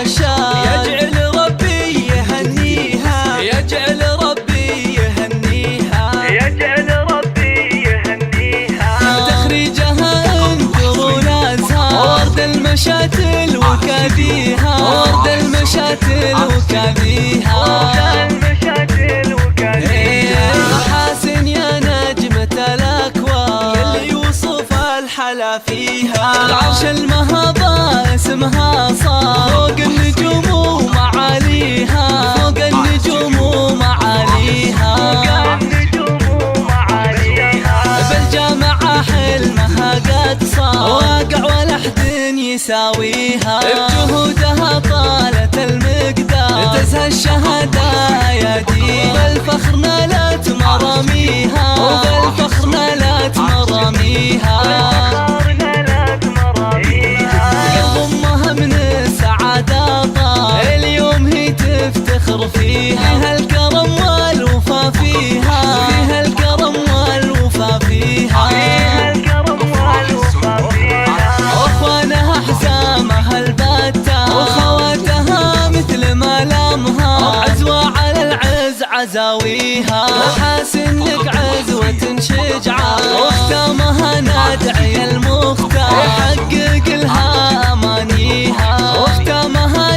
العشاق، يجعل ربي يهنيها، يجعل ربي يهنيها، يجعل ربي يهنيها. تخريجها انثر الازهار، ورد المشاتل وكاديها، ورد المشاتل وكاديها، ورد المشاتل وكاديها. حاسن يا نجمة الاكوان، اللي يوصف الحلا فيها. العرش المهضة اسمها صار، فوق النجوم ومعاليها، فوق النجوم ومعاليها، فوق النجوم ومعاليها. بالجامعة حلمها قد صار، واقع ولا حد يساويها. بجهودها طالت المقدار، تزهى الشهادة يديها. بالفخر نالت مراميها، وبالفخر نالت مراميها. قلب امها من السعادة طار، اليوم هي تفتخر فيها. فيها الكرم والوفا فيها، فيها الكرم والوفا فيها، فيها الكرم والوفا فيها. واخوانها حزامها البتة، وخواتها مثل ما لامها. عزوة على العز عزاويها، محاسن لك عزوة شجعة. واختامها نادعي المختار، يحقق لها امانيها. واختامها